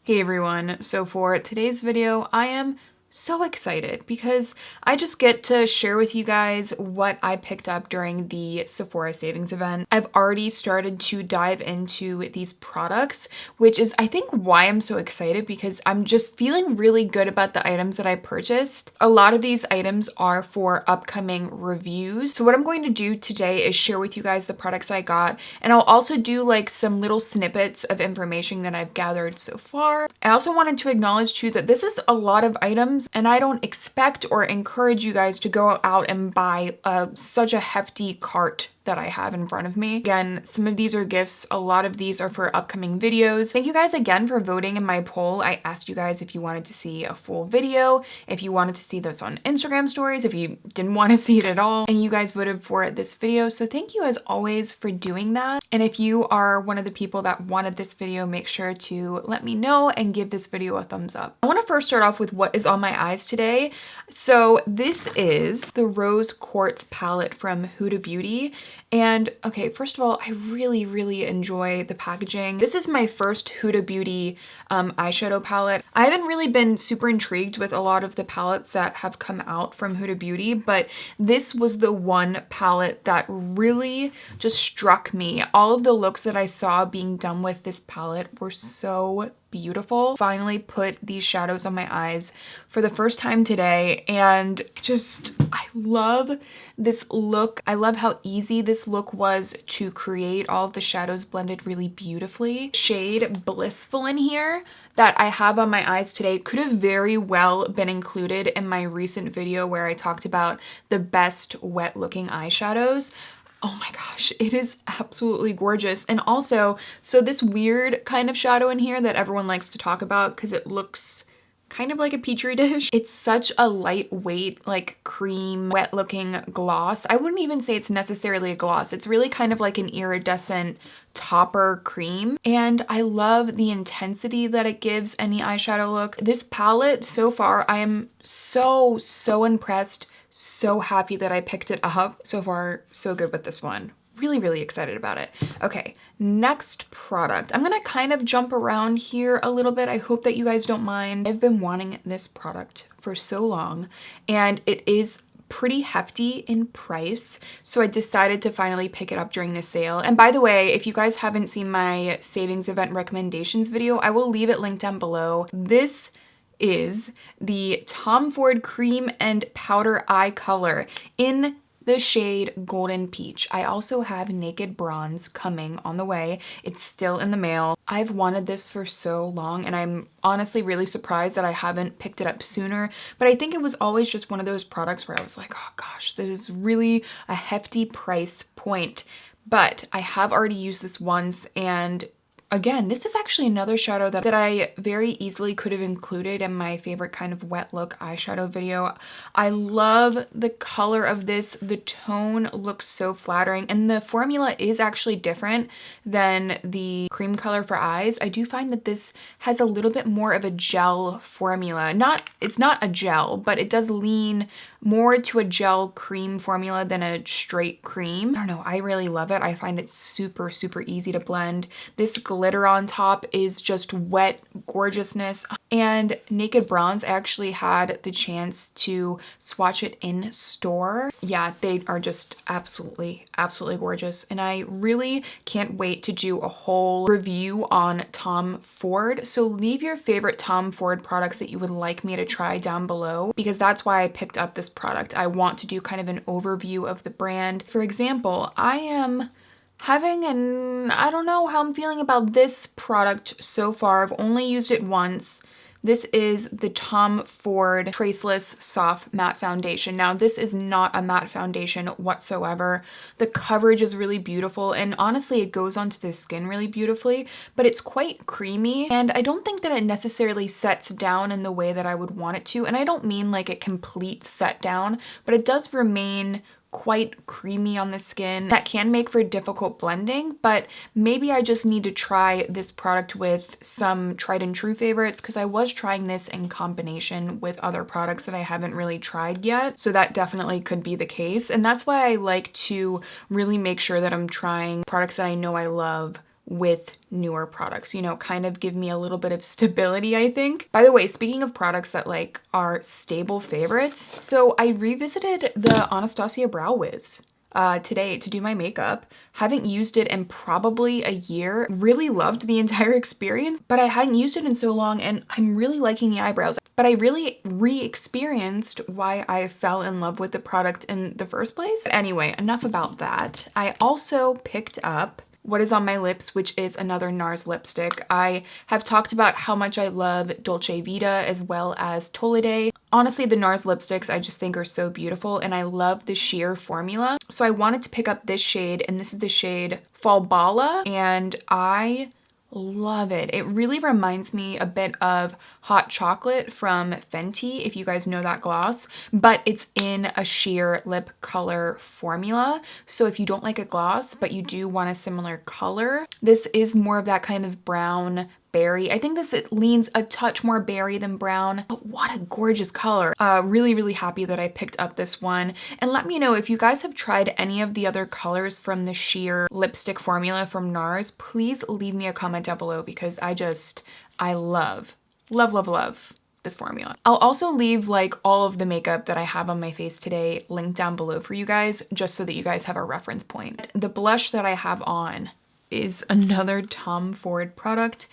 Hey everyone, so for today's video, I am so excited because I just get to share with you guys what I picked up during the Sephora Savings Event. I've already started to dive into these products, which is I think why I'm so excited, because I'm just feeling really good about the items that I purchased. A lot of these items are for upcoming reviews. So what I'm going to do today is share with you guys the products I got, and I'll also do like some little snippets of information that I've gathered so far. I also wanted to acknowledge too that this is a lot of items, and I don't expect or encourage you guys to go out and buy such a hefty cart that I have in front of me. Again, some of these are gifts, a lot of these are for upcoming videos. Thank you guys again for voting in my poll. I asked you guys if you wanted to see a full video, if you wanted to see this on Instagram stories, if you didn't want to see it at all, and you guys voted for this video. So thank you as always for doing that. And if you are one of the people that wanted this video, make sure to let me know and give this video a thumbs up. I want to first start off with what is on my eyes today. So this is the Rose Quartz palette from Huda Beauty. And okay, first of all, I really enjoy the packaging. This is my first Huda Beauty eyeshadow palette. I haven't really been super intrigued with a lot of the palettes that have come out from Huda Beauty, but this was the one palette that really just struck me. All of the looks that I saw being done with this palette were so beautiful. Finally put these shadows on my eyes for the first time today, and just I love this look. I love how easy this look was to create. All of the shadows blended really beautifully. Shade Blissful in here that I have on my eyes today could have very well been included in my recent video where I talked about the best wet looking eyeshadows. Oh my gosh, it is absolutely gorgeous. And also, so this weird kind of shadow in here that everyone likes to talk about because it looks kind of like a petri dish. It's such a lightweight, like cream, wet looking gloss. I wouldn't even say it's necessarily a gloss. It's really kind of like an iridescent topper cream. And I love the intensity that it gives any eyeshadow look. This palette so far, I am so impressed. So happy that I picked it up. So far, so good with this one. Really excited about it. Okay, next product. I'm gonna kind of jump around here a little bit. I hope that you guys don't mind. I've been wanting this product for so long, and it is pretty hefty in price, so I decided to finally pick it up during the sale. And by the way, if you guys haven't seen my savings event recommendations video, I will leave it linked down below. This is the Tom Ford Cream and Powder Eye Color in the shade Golden Peach. I also have Naked Bronze coming on the way. It's still in the mail. I've wanted this for so long, and I'm honestly really surprised that I haven't picked it up sooner, but I think it was always just one of those products where I was like, oh gosh, this is really a hefty price point. But I have already used this once, and again, this is actually another shadow that I very easily could have included in my favorite kind of wet look eyeshadow video. I love the color of this. The tone looks so flattering, and the formula is actually different than the cream color for eyes. I do find that this has a little bit more of a gel formula. It's not a gel, but it does lean more to a gel cream formula than a straight cream. I don't know, I really love it. I find it super easy to blend. This glitter on top is just wet gorgeousness. And Naked Bronze, I actually had the chance to swatch it in store. Yeah, they are just absolutely gorgeous. And I really can't wait to do a whole review on Tom Ford. So leave your favorite Tom Ford products that you would like me to try down below, because that's why I picked up this product. I want to do kind of an overview of the brand. For example, I am I don't know how I'm feeling about this product so far. I've only used it once. This is the Tom Ford Traceless Soft Matte Foundation. Now, this is not a matte foundation whatsoever. The coverage is really beautiful, and honestly, it goes onto the skin really beautifully, but it's quite creamy, and I don't think that it necessarily sets down in the way that I would want it to. And I don't mean like a complete set down, but it does remain quite creamy on the skin. That can make for difficult blending, but maybe I just need to try this product with some tried and true favorites, because I was trying this in combination with other products that I haven't really tried yet. So that definitely could be the case. And that's why I like to really make sure that I'm trying products that I know I love with newer products, you know, kind of give me a little bit of stability, I think. By the way, speaking of products that like are stable favorites, so I revisited the Anastasia Brow Wiz today to do my makeup. Haven't used it in probably a year. Really loved the entire experience, but I hadn't used it in so long and I'm really liking the eyebrows. But I really re-experienced why I fell in love with the product in the first place. But anyway, enough about that. I also picked up what is on my lips, which is another Nars lipstick. I have talked about how much I love Dolce Vita as well as Tolide. Honestly, the Nars lipsticks I just think are so beautiful and I love the sheer formula. So I wanted to pick up this shade, and this is the shade Fabala, and I love it. It really reminds me a bit of Hot Chocolate from Fenty, if you guys know that gloss, but it's in a sheer lip color formula. So if you don't like a gloss, but you do want a similar color, this is more of that kind of brown berry. I think it leans a touch more berry than brown, but what a gorgeous color. Really, really happy that I picked up this one. And let me know if you guys have tried any of the other colors from the sheer lipstick formula from Nars. Please leave me a comment down below because I love this formula. I'll also leave like all of the makeup that I have on my face today linked down below for you guys, just so that you guys have a reference point. The blush that I have on is another Tom Ford product.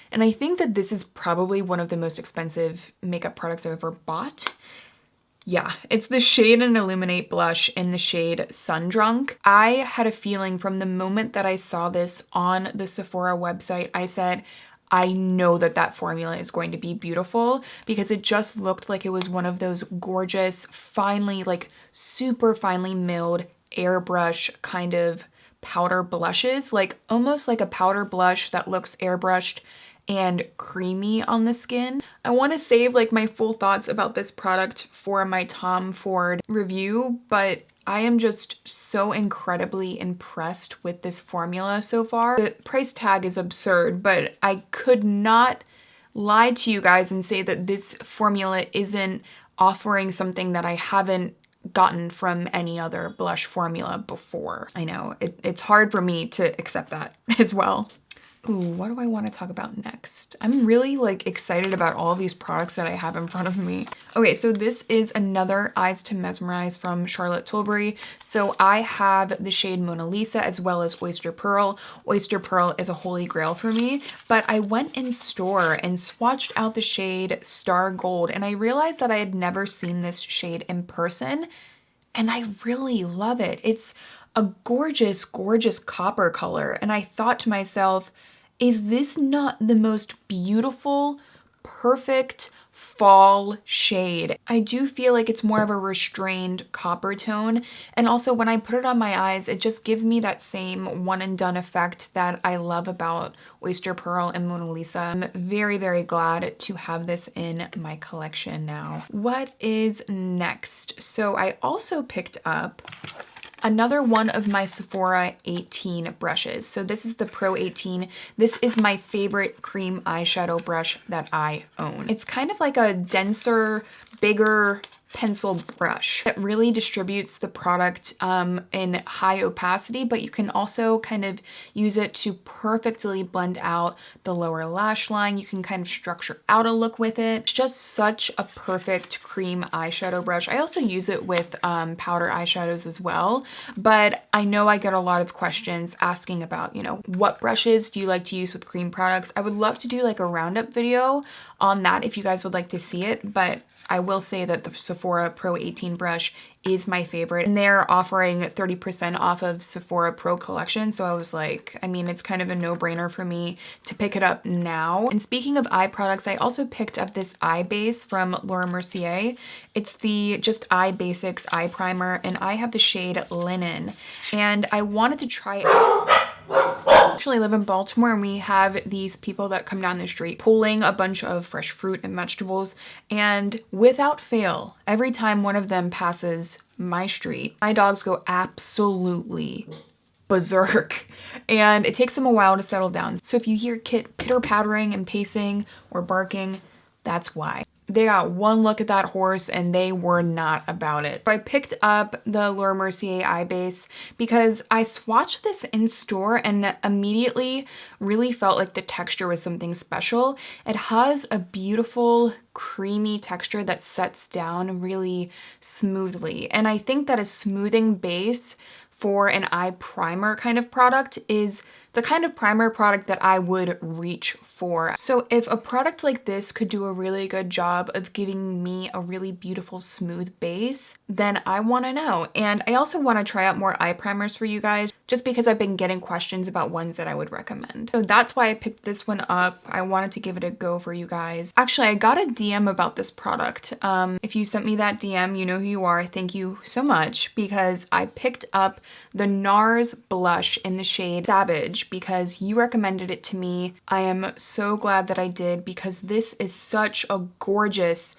And I think that this is probably one of the most expensive makeup products I've ever bought. Yeah, it's the shade and Illuminate blush in the shade Sundrunk. I had a feeling from the moment that I saw this on the Sephora website, I said, I know that that formula is going to be beautiful, because it just looked like it was one of those gorgeous, finely, like super finely milled airbrush kind of powder blushes, like almost like a powder blush that looks airbrushed and creamy on the skin. I want to save like my full thoughts about this product for my Tom Ford review, but I am just so incredibly impressed with this formula so far. The price tag is absurd, but I could not lie to you guys and say that this formula isn't offering something that I haven't gotten from any other blush formula before. I know, it's hard for me to accept that as well. Ooh, what do I want to talk about next? I'm really like excited about all of these products that I have in front of me. Okay, so this is another Eyes to Mesmerize from Charlotte Tilbury. So I have the shade Mona Lisa as well as Oyster Pearl. Oyster Pearl is a holy grail for me, but I went in store and swatched out the shade Star Gold, and I realized that I had never seen this shade in person, and I really love it. It's a gorgeous, gorgeous copper color, and I thought to myself, is this not the most beautiful, perfect fall shade? I do feel like it's more of a restrained copper tone, and also when I put it on my eyes, it just gives me that same one and done effect that I love about Oyster Pearl and Mona Lisa. I'm very, very glad to have this in my collection now. What is next? So I also picked up another one of my Sephora 18 brushes. So this is the Pro 18. This is my favorite cream eyeshadow brush that I own. It's kind of like a denser, bigger pencil brush that really distributes the product in high opacity, but you can also kind of use it to perfectly blend out the lower lash line. You can kind of structure out a look with it. It's just such a perfect cream eyeshadow brush. I also use it with powder eyeshadows as well, but I know I get a lot of questions asking about, you know, what brushes do you like to use with cream products? I would love to do like a roundup video on that if you guys would like to see it, but I will say that the Sephora Pro 18 brush is my favorite, and they're offering 30% off of Sephora Pro collection. So I was like, I mean, it's kind of a no-brainer for me to pick it up now. And speaking of eye products, I also picked up this eye base from Laura Mercier. It's the Just Eye Basics eye primer, and I have the shade Linen, and I wanted to try it out. I actually live in Baltimore, and we have these people that come down the street pulling a bunch of fresh fruit and vegetables, and without fail, every time one of them passes my street, my dogs go absolutely berserk, and it takes them a while to settle down. So if you hear Kit pitter-pattering and pacing or barking, that's why. they got one look at that horse and they were not about it. So I picked up the Laura Mercier eye base because I swatched this in store and immediately really felt like the texture was something special. It has a beautiful creamy texture that sets down really smoothly. And I think that a smoothing base for an eye primer kind of product is the kind of primer product that I would reach for. So if a product like this could do a really good job of giving me a really beautiful smooth base, then I want to know. And I also want to try out more eye primers for you guys, just because I've been getting questions about ones that I would recommend. So that's why I picked this one up. I wanted to give it a go for you guys. Actually, I got a DM about this product. If you sent me that DM, you know who you are. Thank you so much, because I picked up the Nars Blush in the shade Savage because you recommended it to me. I am so glad that I did, because this is such a gorgeous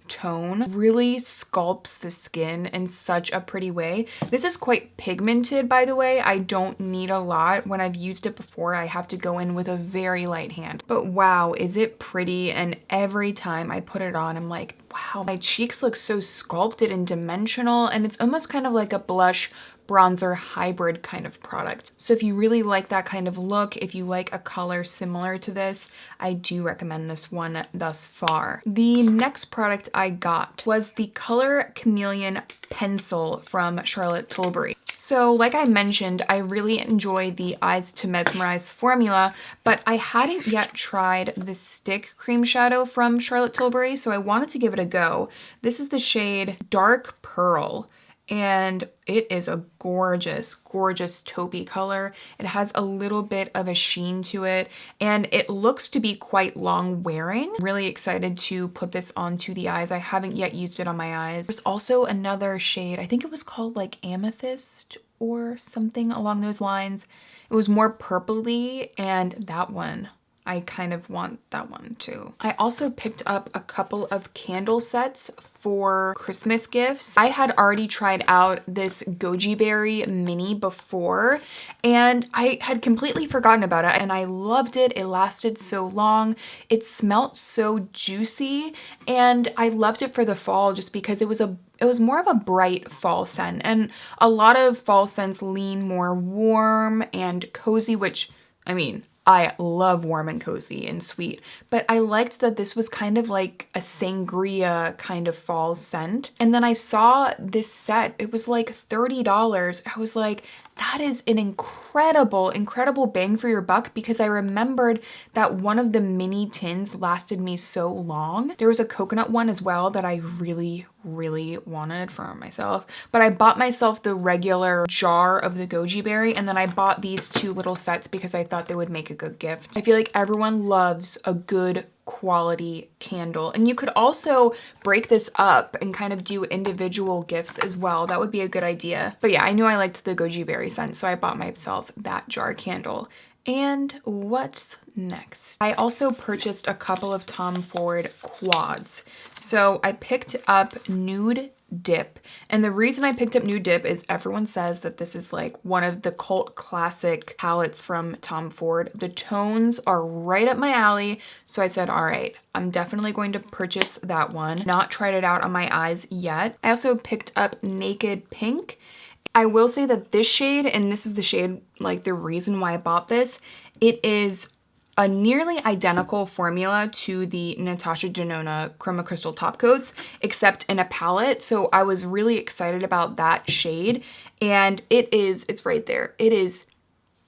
tone. Really sculpts the skin in such a pretty way. This is quite pigmented, by the way. I don't need a lot. When I've used it before, I have to go in with a very light hand. But wow, is it pretty. And every time I put it on, I'm like, wow, my cheeks look so sculpted and dimensional, and it's almost kind of like a blush bronzer hybrid kind of product. So if you really like that kind of look, if you like a color similar to this, I do recommend this one thus far. The next product I got was the Color Chameleon pencil from Charlotte Tilbury. So like I mentioned, I really enjoy the Eyes to Mesmerize formula, but I hadn't yet tried the stick cream shadow from Charlotte Tilbury, so I wanted to give it a go. This is the shade Dark Pearl, and it is a gorgeous taupey color. It has a little bit of a sheen to it, and it looks to be quite long wearing. Really excited to put this onto the eyes. I haven't yet used it on my eyes. There's also another shade, I think it was called like Amethyst or something along those lines. It was more purpley, and that one, I kind of want that one too. I also picked up a couple of candle sets for Christmas gifts. I had already tried out this Goji Berry mini before, and I had completely forgotten about it, and I loved it. It lasted so long. It smelled so juicy, and I loved it for the fall just because it was more of a bright fall scent, and a lot of fall scents lean more warm and cozy, which, I mean, I love warm and cozy and sweet, but I liked that this was kind of like a sangria kind of fall scent. And then I saw this set, it was like $30. I was like, that is an incredible bang for your buck, because I remembered that one of the mini tins lasted me so long. There was a coconut one as well that I really wanted for myself, but I bought myself the regular jar of the Goji Berry, and then I bought these two little sets because I thought they would make a good gift. I feel like everyone loves a good quality candle, and you could also break this up and kind of do individual gifts as well. That would be a good idea. But yeah, I knew I liked the Goji Berry scent, so I bought myself that jar candle. And what's next? I also purchased a couple of Tom Ford quads. So I picked up Nude Dip, and the reason I picked up Nude Dip is everyone says that this is like one of the cult classic palettes from Tom Ford. The tones are right up my alley, so I said, all right, I'm definitely going to purchase that one. Not tried it out on my eyes yet. I also picked up Naked Pink. I will say that this shade, and this is the shade, like the reason why I bought this, it is a nearly identical formula to the Natasha Denona Chroma Crystal top coats, except in a palette. So I was really excited about that shade, and it's right there. It is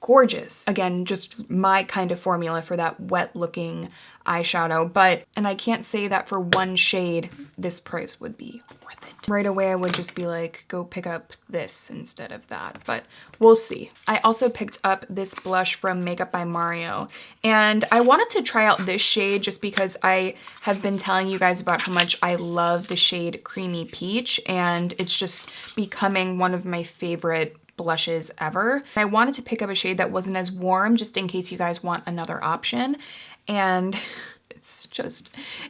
gorgeous. Again, just my kind of formula for that wet looking eyeshadow, and I can't say that for one shade this price would be worth it. Right away I would just be like, go pick up this instead of that, but we'll see. I also picked up this blush from Makeup by Mario, and I wanted to try out this shade just because I have been telling you guys about how much I love the shade Creamy Peach, and it's just becoming one of my favorite blushes ever. I wanted to pick up a shade that wasn't as warm, just in case you guys want another option, and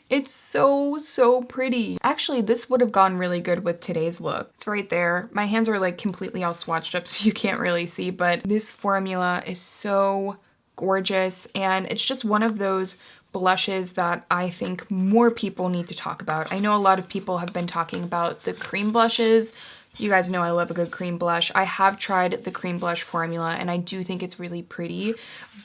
it's so pretty. Actually, this would have gone really good with today's look. It's right there. My hands are like completely all swatched up, so you can't really see, but this formula is so gorgeous, and it's just one of those blushes that I think more people need to talk about. I know a lot of people have been talking about the cream blushes. You guys know I love a good cream blush. I have tried the cream blush formula and I do think it's really pretty,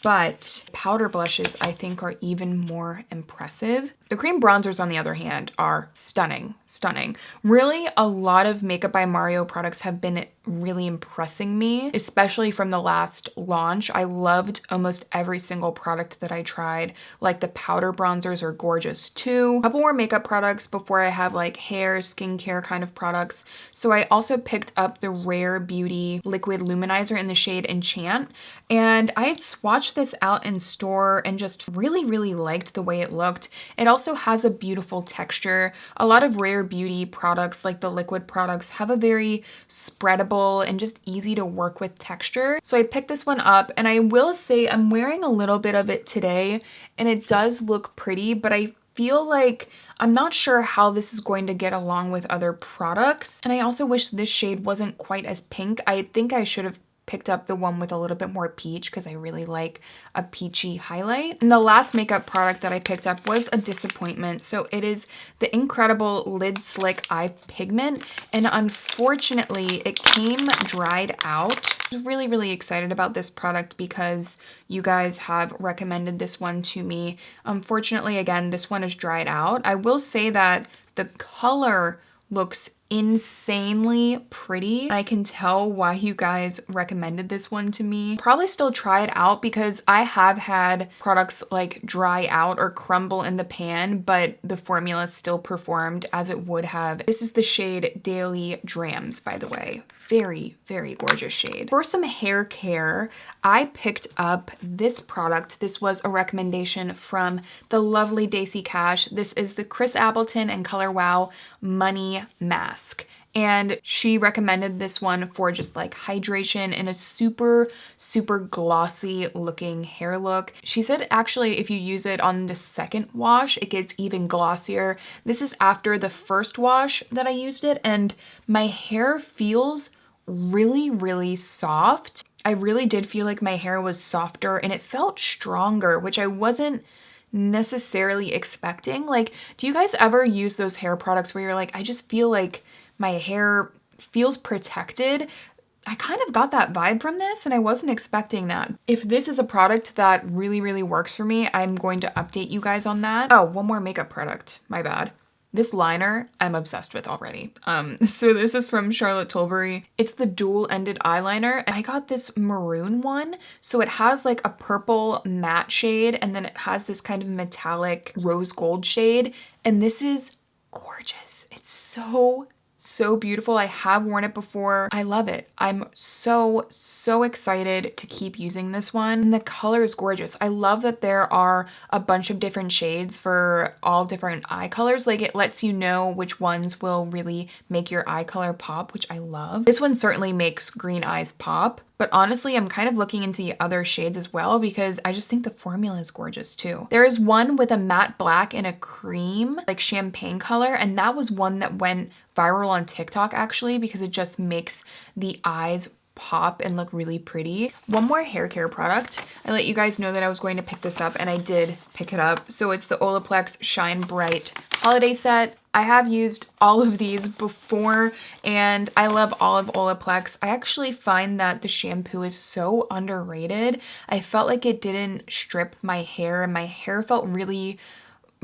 but powder blushes I think are even more impressive. The cream bronzers, on the other hand, are stunning, stunning. Really, a lot of Makeup by Mario products have been really impressing me, especially from the last launch. I loved almost every single product that I tried. Like the powder bronzers are gorgeous too. A couple more makeup products before I have like hair, skincare kind of products. So I also picked up the Rare Beauty Liquid Luminizer in the shade Enchant. And I had swatched this out in store and just really, really liked the way it looked. It also has a beautiful texture. A lot of Rare Beauty products, like the liquid products, have a very spreadable and just easy to work with texture. So I picked this one up, and I will say I'm wearing a little bit of it today and it does look pretty, but I feel like I'm not sure how this is going to get along with other products. And I also wish this shade wasn't quite as pink. I think I should have picked up the one with a little bit more peach because I really like a peachy highlight. And the last makeup product that I picked up was a disappointment. So it is the INC.redible Lid Slick Eye Pigment. And unfortunately, it came dried out. I was really, really excited about this product because you guys have recommended this one to me. Unfortunately, again, this one is dried out. I will say that the color looks insanely pretty. I can tell why you guys recommended this one to me. Probably still try it out because I have had products like dry out or crumble in the pan, but the formula still performed as it would have. This is the shade Daily Drams, by the way. Very, very gorgeous shade. For some hair care, I picked up this product. This was a recommendation from the lovely Daisy Cash. This is the Chris Appleton and Color Wow Money Mask. And she recommended this one for just like hydration and a super, super glossy looking hair look. She said actually if you use it on the second wash, it gets even glossier. This is after the first wash that I used it, and my hair feels really, really soft. I really did feel like my hair was softer and it felt stronger, which I wasn't necessarily expecting. Like, do you guys ever use those hair products where you're like, I just feel like my hair feels protected? I kind of got that vibe from this and I wasn't expecting that. If this is a product that really, really works for me, I'm going to update you guys on that. Oh, one more makeup product, my bad. This liner I'm obsessed with already. So this is from Charlotte Tilbury. It's the dual-ended eyeliner. I got this maroon one. So it has like a purple matte shade and then it has this kind of metallic rose gold shade. And this is gorgeous. It's so beautiful. I have worn it before. I love it. I'm so excited to keep using this one. And the color is gorgeous. I love that there are a bunch of different shades for all different eye colors. Like, it lets you know which ones will really make your eye color pop, which I love. This one certainly makes green eyes pop. But honestly, I'm kind of looking into the other shades as well because I just think the formula is gorgeous too. There is one with a matte black and a cream, like champagne color, and that was one that went viral on TikTok actually because it just makes the eyes pop and look really pretty. One more hair care product. I let you guys know that I was going to pick this up and I did pick it up. So it's the Olaplex Shine Bright Holiday Set. I have used all of these before and I love all of Olaplex. I actually find that the shampoo is so underrated. I felt like it didn't strip my hair and my hair felt really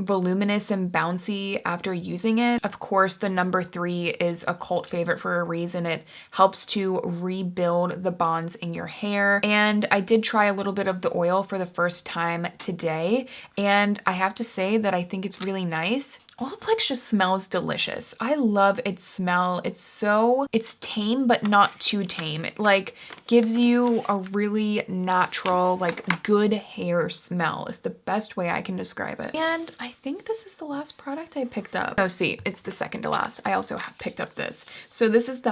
voluminous and bouncy after using it. Of course, the number 3 is a cult favorite for a reason. It helps to rebuild the bonds in your hair. And I did try a little bit of the oil for the first time today. And I have to say that I think it's really nice. Olaplex just smells delicious. I love its smell. It's tame, but not too tame. It like gives you a really natural, like good hair smell is the best way I can describe it. And I think this is the last product I picked up. Oh, see, it's the second to last. I also have picked up this. So this is the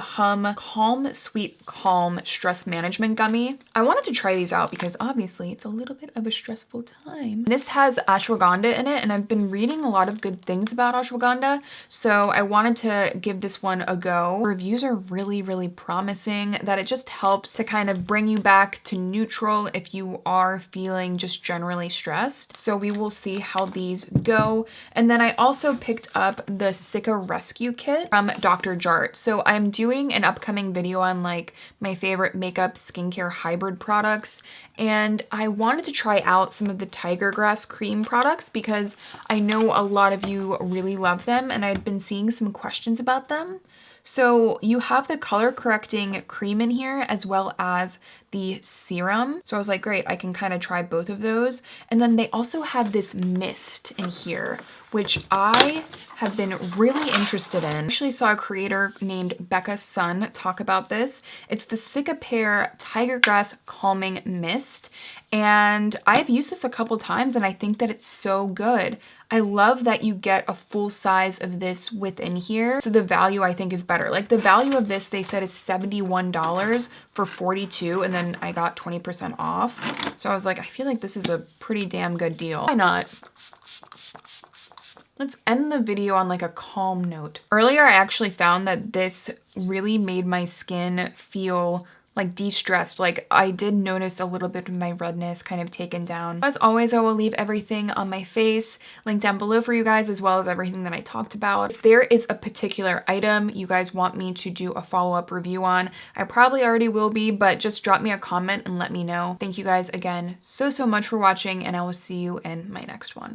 Calm Sweet Calm Stress Management Gummy. I wanted to try these out because obviously it's a little bit of a stressful time. This has ashwagandha in it and I've been reading a lot of good things about ashwagandha, so I wanted to give this one a go. Reviews are really, really promising that it just helps to kind of bring you back to neutral if you are feeling just generally stressed. So we will see how these go. And then I also picked up the Sika Rescue Kit from Dr. Jart. So I'm doing an upcoming video on like my favorite makeup skincare hybrid products, and I wanted to try out some of the Tiger Grass cream products because I know a lot of you really love them and I'd been seeing some questions about them. So you have the color correcting cream in here as well as the serum. So I was like, great, I can kind of try both of those. And then they also have this mist in here, which I have been really interested in. I actually saw a creator named Becca Sun talk about this. It's the Sika Pear Tiger Grass Calming Mist. And I've used this a couple times and I think that it's so good. I love that you get a full size of this within here. So the value I think is better. Like the value of this, they said is $71 for 42, and then I got 20% off. So I was like, I feel like this is a pretty damn good deal. Why not? Let's end the video on like a calm note. Earlier, I actually found that this really made my skin feel like de-stressed. Like I did notice a little bit of my redness kind of taken down. As always, I will leave everything on my face linked down below for you guys, as well as everything that I talked about. If there is a particular item you guys want me to do a follow-up review on, I probably already will be, but just drop me a comment and let me know. Thank you guys again so much for watching, and I will see you in my next one.